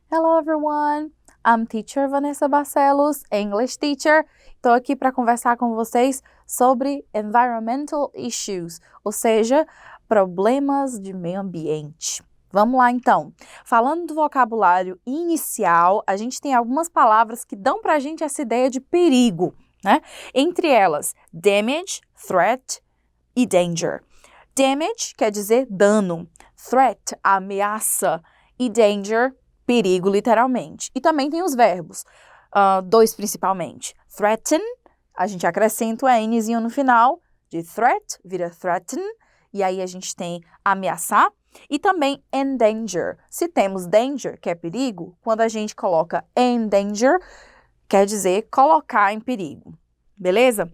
Hello everyone, I'm teacher Vanessa Barcelos, English teacher. Estou aqui para conversar com vocês sobre environmental issues, ou seja, problemas de meio ambiente. Vamos lá então. Falando do vocabulário inicial, a gente tem algumas palavras que dão para a gente essa ideia de perigo, né? Entre elas, damage, threat e danger. Damage quer dizer dano, threat, ameaça e danger, perigo, literalmente. E também tem os verbos, dois principalmente. Threaten, a gente acrescenta o Nzinho no final, de threat, vira threaten, e aí a gente tem ameaçar, e também endanger. Se temos danger, que é perigo, quando a gente coloca endanger, quer dizer colocar em perigo. Beleza?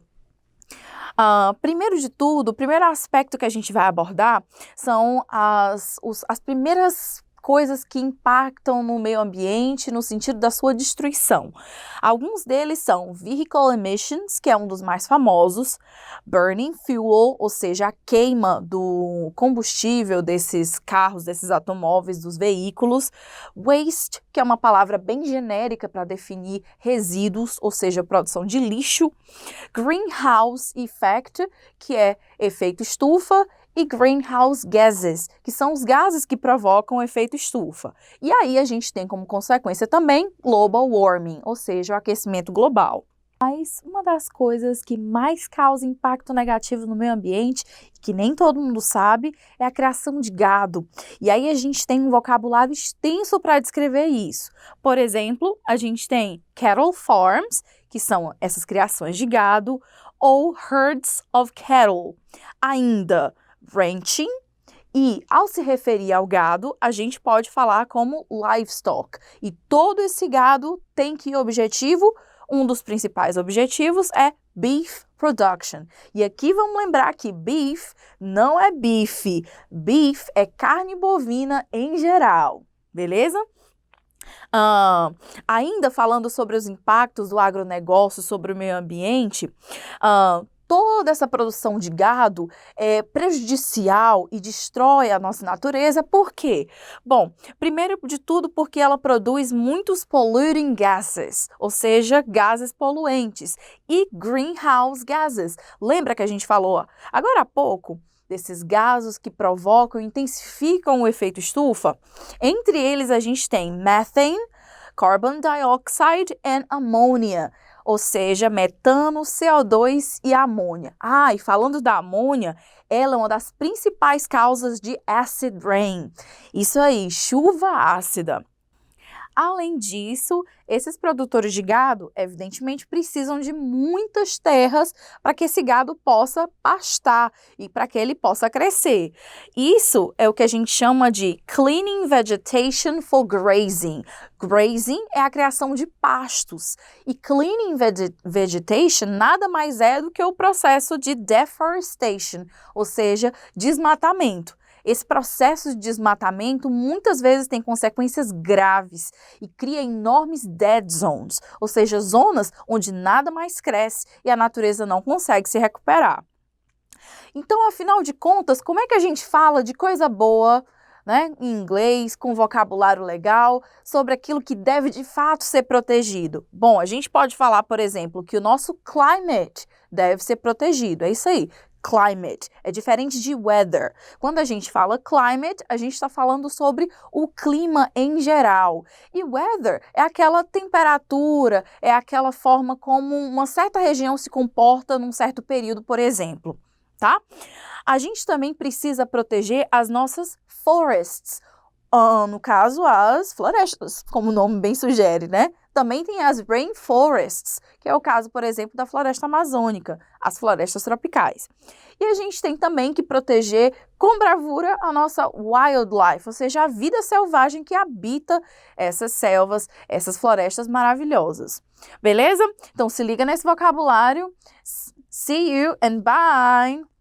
Primeiro de tudo, o primeiro aspecto que a gente vai abordar são as primeiras coisas que impactam no meio ambiente no sentido da sua destruição. Alguns deles são vehicle emissions, que é um dos mais famosos, burning fuel, ou seja, a queima do combustível desses carros, desses automóveis, dos veículos, waste, que é uma palavra bem genérica para definir resíduos, ou seja, produção de lixo, greenhouse effect, que é efeito estufa, e greenhouse gases, que são os gases que provocam o efeito estufa. E aí a gente tem como consequência também global warming, ou seja, o aquecimento global. Mas uma das coisas que mais causa impacto negativo no meio ambiente, que nem todo mundo sabe, é a criação de gado. E aí a gente tem um vocabulário extenso para descrever isso. Por exemplo, a gente tem cattle farms, que são essas criações de gado, ou herds of cattle. Ainda, ranching, e ao se referir ao gado, a gente pode falar como livestock. E todo esse gado tem que objetivo, um dos principais objetivos é beef production. E aqui vamos lembrar que beef não é bife, beef é carne bovina em geral, beleza? Ainda falando sobre os impactos do agronegócio sobre o meio ambiente, toda essa produção de gado é prejudicial e destrói a nossa natureza. Por quê? Bom, primeiro de tudo porque ela produz muitos polluting gases, ou seja, gases poluentes, e greenhouse gases. Lembra que a gente falou agora há pouco desses gases que provocam e intensificam o efeito estufa? Entre eles a gente tem methane, carbon dioxide and ammonia, ou seja, metano, CO2 e amônia. E falando da amônia, ela é uma das principais causas de acid rain. Isso aí, chuva ácida. Além disso, esses produtores de gado, evidentemente, precisam de muitas terras para que esse gado possa pastar e para que ele possa crescer. Isso é o que a gente chama de cleaning vegetation for grazing. Grazing é a criação de pastos e cleaning vegetation nada mais é do que o processo de deforestation, ou seja, desmatamento. Esse processo de desmatamento muitas vezes tem consequências graves e cria enormes dead zones, ou seja, zonas onde nada mais cresce e a natureza não consegue se recuperar. Então, afinal de contas, como é que a gente fala de coisa boa, né, em inglês, com vocabulário legal, sobre aquilo que deve de fato ser protegido? Bom, a gente pode falar, por exemplo, que o nosso climate deve ser protegido, é isso aí. Climate é diferente de weather. Quando a gente fala climate, a gente está falando sobre o clima em geral. E weather é aquela temperatura, é aquela forma como uma certa região se comporta num certo período, por exemplo, tá? A gente também precisa proteger as nossas forests, no caso, as florestas, como o nome bem sugere, né? Também tem as rainforests, que é o caso, por exemplo, da floresta amazônica, as florestas tropicais. E a gente tem também que proteger com bravura a nossa wildlife, ou seja, a vida selvagem que habita essas selvas, essas florestas maravilhosas. Beleza? Então se liga nesse vocabulário. See you and bye!